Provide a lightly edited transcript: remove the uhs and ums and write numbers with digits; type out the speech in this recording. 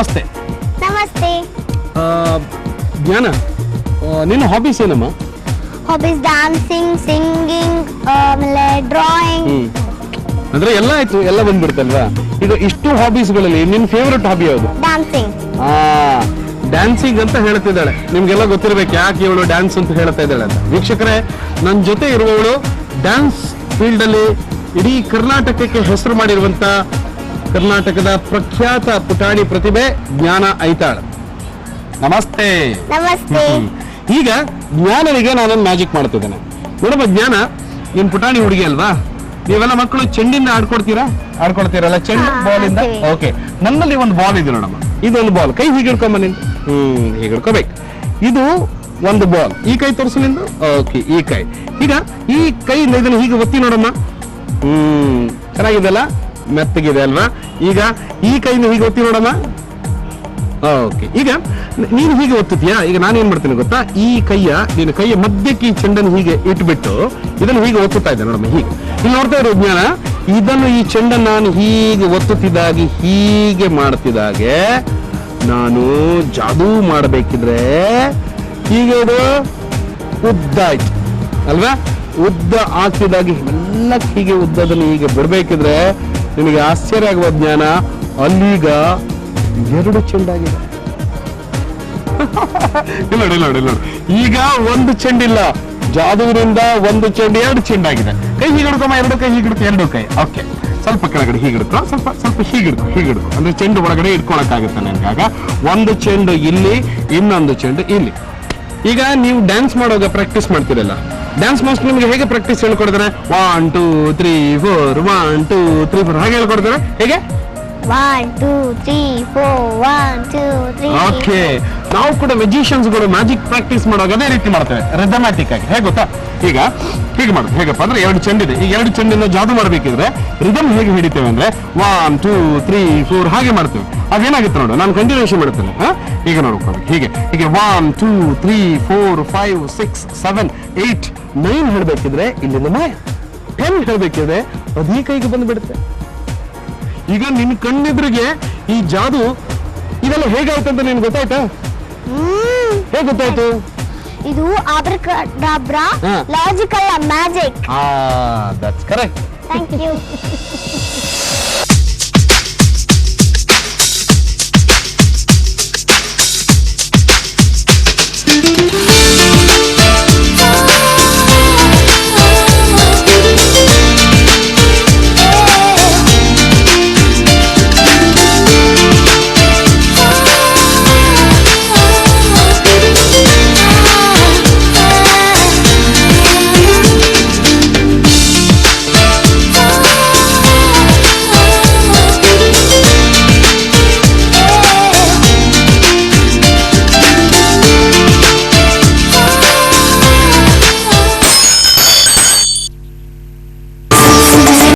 ನಮಸ್ತೆ. ನಮಸ್ತೆ. ಜ್ಞಾನ, ನಿನ್ನ ಹಾಬೀಸ್ ಏನಮ್ಮ? ಹಾಬೀಸ್ ಡಾನ್ಸಿಂಗ್, ಸಿಂಗಿಂಗ್, ಆಮೇಲೆ ಡ್ರಾಯಿಂಗ್. ಅಂದ್ರೆ ಎಲ್ಲ ಆಯ್ತು, ಎಲ್ಲ ಬಂದ್ಬಿಡ್ತಲ್ವಾ? ಈಗ ಇಷ್ಟು ಹಾಬೀಸ್ಗಳಲ್ಲಿ ನಿನ್ನ ಫೇವರೆಟ್ ಹಾಬಿ ಯಾವುದು? ಡಾನ್ಸಿಂಗ್. ಡ್ಯಾನ್ಸಿಂಗ್ ಅಂತ ಹೇಳ್ತಿದ್ದಾಳೆ. ನಿಮ್ಗೆಲ್ಲ ಗೊತ್ತಿರ್ಬೇಕು ಯಾಕೆ ಇವಳು ಡ್ಯಾನ್ಸ್ ಅಂತ ಹೇಳ್ತಾ ಇದ್ದಾಳೆ ಅಂತ. ವೀಕ್ಷಕರೇ, ನನ್ನ ಜೊತೆ ಇರುವವಳು ಡ್ಯಾನ್ಸ್ ಫೀಲ್ಡ್ ಅಲ್ಲಿ ಇಡೀ ಕರ್ನಾಟಕಕ್ಕೆ ಹೆಸರು ಮಾಡಿರುವಂತ ಕರ್ನಾಟಕದ ಪ್ರಖ್ಯಾತ ಪುಟಾಣಿ ಪ್ರತಿಭೆ ಜ್ಞಾನ ಐತಾಳ್. ನಮಸ್ತೆ. ನಮಸ್ತೆ. ಈಗ ಜ್ಞಾನನಿಗೆ ನಾನೊಂದು ಮ್ಯಾಜಿಕ್ ಮಾಡ್ತಿದ್ದೇನೆ. ನೋಡಮ್ಮ ಜ್ಞಾನ, ನಿನ್ ಪುಟಾಣಿ ಹುಡುಗಿ ಅಲ್ವಾ? ನೀವೆಲ್ಲ ಮಕ್ಕಳು ಚೆಂಡಿಂದ ಆಡ್ಕೊಳ್ತೀರಲ್ಲ, ಚೆಂಡು ಬಾಲ್ ಇಂದ. ಓಕೆ, ನನ್ನಲ್ಲಿ ಒಂದು ಬಾಲ್ ಇದೆ ನೋಡಮ್ಮ. ಇದೊಂದು ಬಾಲ್, ಕೈ ಹೀಗೆ ಹಿಡ್ಕೊಂಬ ನಿಂದು. ಹೀಗೆ ಹಿಡ್ಕೋಬೇಕು. ಇದು ಒಂದು ಬಾಲ್. ಈ ಕೈ ತೋರಿಸು ನಿಂದು. ಓಕೆ, ಈ ಕೈ. ಈಗ ಈ ಕೈಯಿಂದ ಇದನ್ನು ಹೀಗೆ ಒತ್ತಿ ನೋಡಮ್ಮ. ಚೆನ್ನಾಗಿದೆಲ್ಲ, ಮೆತ್ತಗಿದೆ ಅಲ್ವಾ? ಈಗ ಈ ಕೈಯಿಂದ ಹೀಗೆ ಒತ್ತಿ ನೋಡಮ್ಮ. ಓಕೆ, ಈಗ ನೀನು ಹೀಗೆ ಒತ್ತುತ್ತೀಯಾ? ಈಗ ನಾನು ಏನ್ ಮಾಡ್ತೀನಿ ಗೊತ್ತಾ? ನಿನ್ನ ಕೈಯ ಮಧ್ಯಕ್ಕೆ ಈ ಚೆಂಡನ್ನು ಹೀಗೆ ಇಟ್ಬಿಟ್ಟು ಇದನ್ನು ಹೀಗೆ ಒತ್ತುತ್ತಾ ಇದ್ದೆ ನೋಡಮ್ಮ. ಹೀಗೆ ಇಲ್ಲಿ ನೋಡ್ತಾ ಇರೋ ಜ್ಞಾನ, ಇದನ್ನು ಈ ಚೆಂಡನ್ನು ನಾನು ಹೀಗೆ ಒತ್ತುತ್ತಿದ್ದಾಗಿ ಹೀಗೆ ಮಾಡ್ತಿದ್ದಾಗೆ ನಾನು ಜಾದೂ ಮಾಡಬೇಕಿದ್ರೆ ಹೀಗೆ ಇದು ಉದ್ದ ಆಯ್ತು ಅಲ್ವಾ? ಉದ್ದ ಆಗ್ತಿದ್ದಾಗಿ ಎಲ್ಲ ಹೀಗೆ ಉದ್ದದನ್ನು ಹೀಗೆ ಬಿಡ್ಬೇಕಿದ್ರೆ ನಿನಗೆ ಆಶ್ಚರ್ಯ ಆಗುವ ಜ್ಞಾನ, ಅಲ್ಲೀಗ 2 ಚೆಂಡಾಗಿದೆ. ಇಲ್ಲ. ಈಗ ಒಂದು ಚೆಂಡಿಲ್ಲ, ಜಾದೂರಿಂದ ಒಂದು ಚೆಂಡು 2 ಚೆಂಡಾಗಿದೆ. ಕೈ ಹೀಗೆ ಹಿಡ್ಕೊಮ್ಮ, 2 ಕೈ ಹೀಗೆ ಹಿಡ್ಕೊ, 2 ಕೈ. ಓಕೆ, ಸ್ವಲ್ಪ ಕೆಳಗಡೆ ಹೀಗೆ ಹಿಡ್ಕೊ, ಸ್ವಲ್ಪ ಹೀಗೆ ಹಿಡ್ಕೊ. ಅಂದ್ರೆ ಚೆಂಡು ಒಳಗಡೆ ಇಟ್ಕೊಳಕ್ಕಾಗುತ್ತೆ ನನಗೆ. ಆಗ ಒಂದು ಚೆಂಡು ಇಲ್ಲಿ, ಇನ್ನೊಂದು ಚೆಂಡು ಇಲ್ಲಿ. ಈಗ ನೀವು ಡ್ಯಾನ್ಸ್ ಮಾಡೋವಾಗ ಪ್ರಾಕ್ಟೀಸ್ ಮಾಡ್ತೀರಲ್ಲ, ಡ್ಯಾನ್ಸ್ ಮಾಸ್ಟರ್ ನಿಮಗೆ ಹೇಗೆ ಪ್ರಾಕ್ಟೀಸ್ ಹೇಳ್ಕೊಡ್ತಾರೆ? 1 2 3 4 1 2 3 4 ಹಾಗೆ ಹೇಳ್ಕೊಡ್ತಾರೆ. ಹೇಗೆ? 1 2 3 4 1 2 3. ಓಕೆ, ನಾವು ಕೂಡ ಮ್ಯಾಜಿಷಿಯನ್ಸ್ ಗಳು ಮ್ಯಾಜಿಕ್ ಪ್ರಾಕ್ಟೀಸ್ ಮಾಡುವಾಗ ಅದೇ ರೀತಿ ಮಾಡ್ತೇವೆ, ರಿದಮ್ಯಾಟಿಕ್ ಆಗಿ. ಹೇಗೆ ಗೊತ್ತಾ? ಈಗ ಹೀಗೆ ಮಾಡುದು. ಹೇಗಪ್ಪ ಅಂದ್ರೆ 2 ಚೆಂಡಿದೆ. ಈ 2 ಚೆಂಡಿನ ಜಾದು ಮಾಡಬೇಕಿದ್ರೆ ರಿದಮ್ ಹೇಗೆ ಹಿಡಿತೇವೆ ಅಂದ್ರೆ 1 2 3 4 ಹಾಗೆ ಮಾಡ್ತೇವೆ. ಅದೇನಾಗುತ್ತೆ ನೋಡು, ನಾನು ಕಂಟಿನ್ಯೂಷನ್ ಮಾಡ್ತೇನೆ. ಈಗ ನೋಡ್ಕೋಬೇಕು. ಹೀಗೆ 1 2 3 4 5 6 7 8 9 ಹೇಳ್ಬೇಕಿದ್ರೆ ಇಲ್ಲಿಂದ 10 ಹೇಳ್ಬೇಕಿದ್ರೆ ಅದೇ ಕೈಗೆ ಬಂದ್ಬಿಡುತ್ತೆ. ಈಗ ನಿನ್ ಕಣ್ಣೆದುರಿಗೆ ಈ ಜಾದು ಇದೆಲ್ಲ ಹೇಗಾಯ್ತಂತ ನಿನ್ ಗೊತ್ತಾಯ್ತಾ? ಹೇಗೆ ಗೊತ್ತಾಯ್ತು? ಇದು abracadabra, logical magic. That's correct. Thank you.